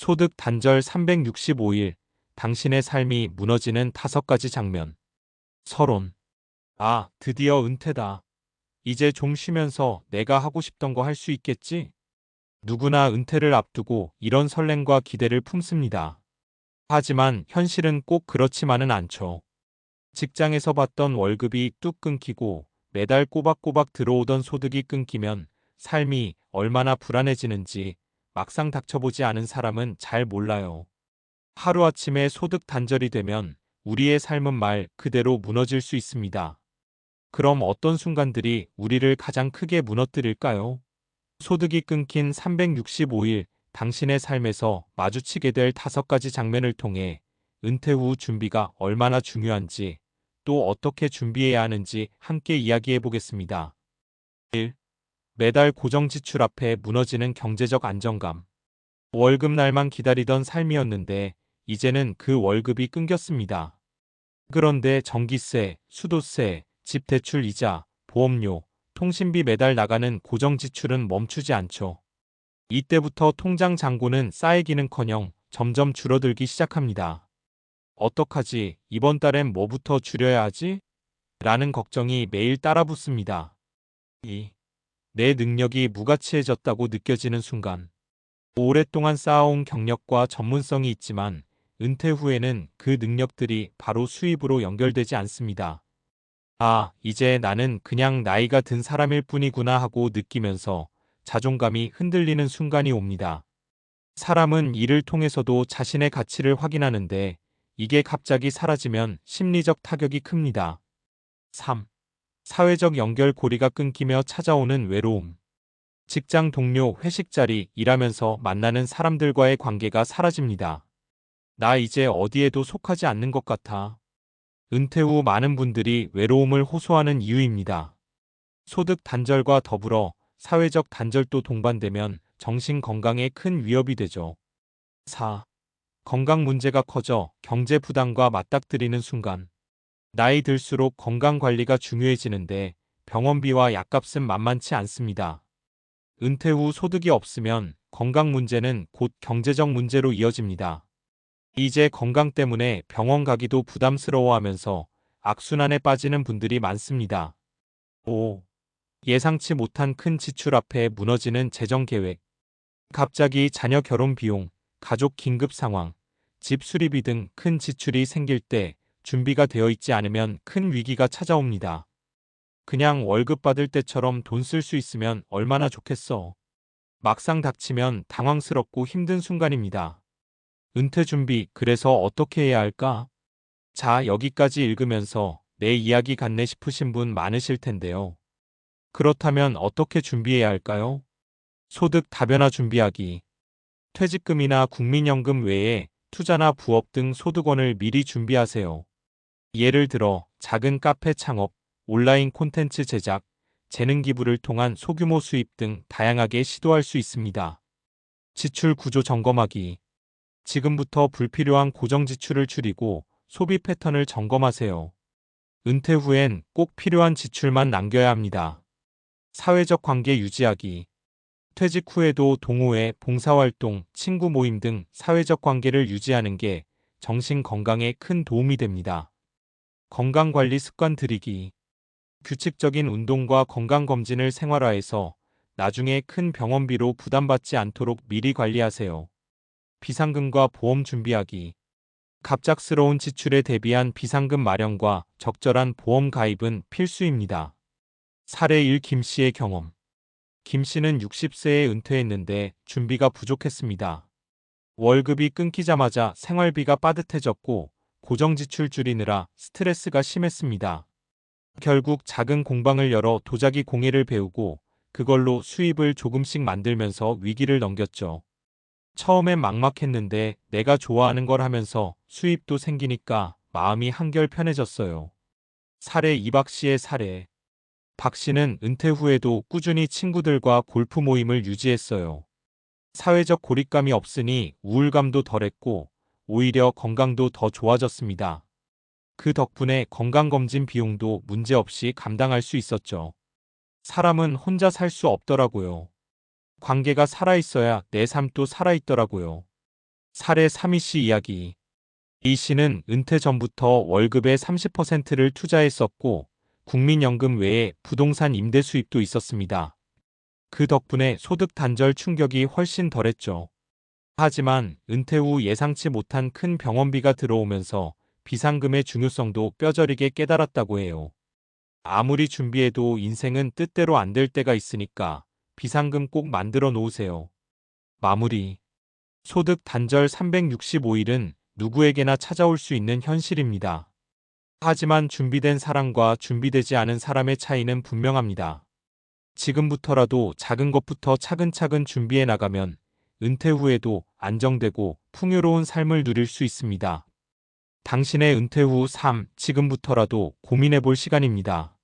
소득 단절 365일, 당신의 삶이 무너지는 5가지 장면. 서론. 아, 드디어 은퇴다. 이제 좀 쉬면서 내가 하고 싶던 거 할 수 있겠지? 누구나 은퇴를 앞두고 이런 설렘과 기대를 품습니다. 하지만 현실은 꼭 그렇지만은 않죠. 직장에서 받던 월급이 뚝 끊기고 매달 꼬박꼬박 들어오던 소득이 끊기면 삶이 얼마나 불안해지는지 막상 닥쳐보지 않은 사람은 잘 몰라요. 하루아침에 소득 단절이 되면 우리의 삶은 말 그대로 무너질 수 있습니다. 그럼 어떤 순간들이 우리를 가장 크게 무너뜨릴까요? 소득이 끊긴 365일, 당신의 삶에서 마주치게 될 5가지 장면을 통해 은퇴 후 준비가 얼마나 중요한지, 또 어떻게 준비해야 하는지 함께 이야기해 보겠습니다. 1. 매달 고정 지출 앞에 무너지는 경제적 안정감. 월급날만 기다리던 삶이었는데 이제는 그 월급이 끊겼습니다. 그런데 전기세, 수도세, 집 대출 이자, 보험료, 통신비 매달 나가는 고정 지출은 멈추지 않죠. 이때부터 통장 잔고는 쌓이기는커녕 점점 줄어들기 시작합니다. 어떡하지? 이번 달엔 뭐부터 줄여야 하지? 라는 걱정이 매일 따라붙습니다. 2. 내 능력이 무가치해졌다고 느껴지는 순간. 오랫동안 쌓아온 경력과 전문성이 있지만 은퇴 후에는 그 능력들이 바로 수입으로 연결되지 않습니다. 아, 이제 나는 그냥 나이가 든 사람일 뿐이구나 하고 느끼면서 자존감이 흔들리는 순간이 옵니다. 사람은 일을 통해서도 자신의 가치를 확인하는데 이게 갑자기 사라지면 심리적 타격이 큽니다. 3. 사회적 연결고리가 끊기며 찾아오는 외로움. 직장 동료, 회식 자리, 일하면서 만나는 사람들과의 관계가 사라집니다. 나 이제 어디에도 속하지 않는 것 같아. 은퇴 후 많은 분들이 외로움을 호소하는 이유입니다. 소득 단절과 더불어 사회적 단절도 동반되면 정신 건강에 큰 위협이 되죠. 4. 건강 문제가 커져 경제 부담과 맞닥뜨리는 순간. 나이 들수록 건강 관리가 중요해지는데 병원비와 약값은 만만치 않습니다. 은퇴 후 소득이 없으면 건강 문제는 곧 경제적 문제로 이어집니다. 이제 건강 때문에 병원 가기도 부담스러워하면서 악순환에 빠지는 분들이 많습니다. 5. 예상치 못한 큰 지출 앞에 무너지는 재정 계획. 갑자기 자녀 결혼 비용, 가족 긴급 상황, 집 수리비 등 큰 지출이 생길 때 준비가 되어 있지 않으면 큰 위기가 찾아옵니다. 그냥 월급 받을 때처럼 돈 쓸 수 있으면 얼마나 좋겠어. 막상 닥치면 당황스럽고 힘든 순간입니다. 은퇴 준비, 그래서 어떻게 해야 할까? 자, 여기까지 읽으면서 내 이야기 같네 싶으신 분 많으실 텐데요. 그렇다면 어떻게 준비해야 할까요? 소득 다변화 준비하기. 퇴직금이나 국민연금 외에 투자나 부업 등 소득원을 미리 준비하세요. 예를 들어 작은 카페 창업, 온라인 콘텐츠 제작, 재능 기부를 통한 소규모 수입 등 다양하게 시도할 수 있습니다. 지출 구조 점검하기. 지금부터 불필요한 고정 지출을 줄이고 소비 패턴을 점검하세요. 은퇴 후엔 꼭 필요한 지출만 남겨야 합니다. 사회적 관계 유지하기. 퇴직 후에도 동호회, 봉사활동, 친구 모임 등 사회적 관계를 유지하는 게 정신 건강에 큰 도움이 됩니다. 건강관리 습관 들이기. 규칙적인 운동과 건강검진을 생활화해서 나중에 큰 병원비로 부담받지 않도록 미리 관리하세요. 비상금과 보험 준비하기. 갑작스러운 지출에 대비한 비상금 마련과 적절한 보험 가입은 필수입니다. 사례 1. 김 씨의 경험. 김 씨는 60세에 은퇴했는데 준비가 부족했습니다. 월급이 끊기자마자 생활비가 빠듯해졌고 고정 지출 줄이느라 스트레스가 심했습니다. 결국 작은 공방을 열어 도자기 공예를 배우고 그걸로 수입을 조금씩 만들면서 위기를 넘겼죠. 처음엔 막막했는데 내가 좋아하는 걸 하면서 수입도 생기니까 마음이 한결 편해졌어요. 사례 2. 박 씨의 사례. 박 씨는 은퇴 후에도 꾸준히 친구들과 골프 모임을 유지했어요. 사회적 고립감이 없으니 우울감도 덜했고 오히려 건강도 더 좋아졌습니다. 그 덕분에 건강검진 비용도 문제없이 감당할 수 있었죠. 사람은 혼자 살 수 없더라고요. 관계가 살아있어야 내 삶도 살아있더라고요. 사례 3이 이야기. A 씨는 은퇴 전부터 월급의 30%를 투자했었고 국민연금 외에 부동산 임대 수입도 있었습니다. 그 덕분에 소득 단절 충격이 훨씬 덜했죠. 하지만 은퇴 후 예상치 못한 큰 병원비가 들어오면서 비상금의 중요성도 뼈저리게 깨달았다고 해요. 아무리 준비해도 인생은 뜻대로 안 될 때가 있으니까 비상금 꼭 만들어 놓으세요. 마무리. 소득 단절 365일은 누구에게나 찾아올 수 있는 현실입니다. 하지만 준비된 사람과 준비되지 않은 사람의 차이는 분명합니다. 지금부터라도 작은 것부터 차근차근 준비해 나가면 은퇴 후에도 안정되고 풍요로운 삶을 누릴 수 있습니다. 당신의 은퇴 후 삶, 지금부터라도 고민해 볼 시간입니다.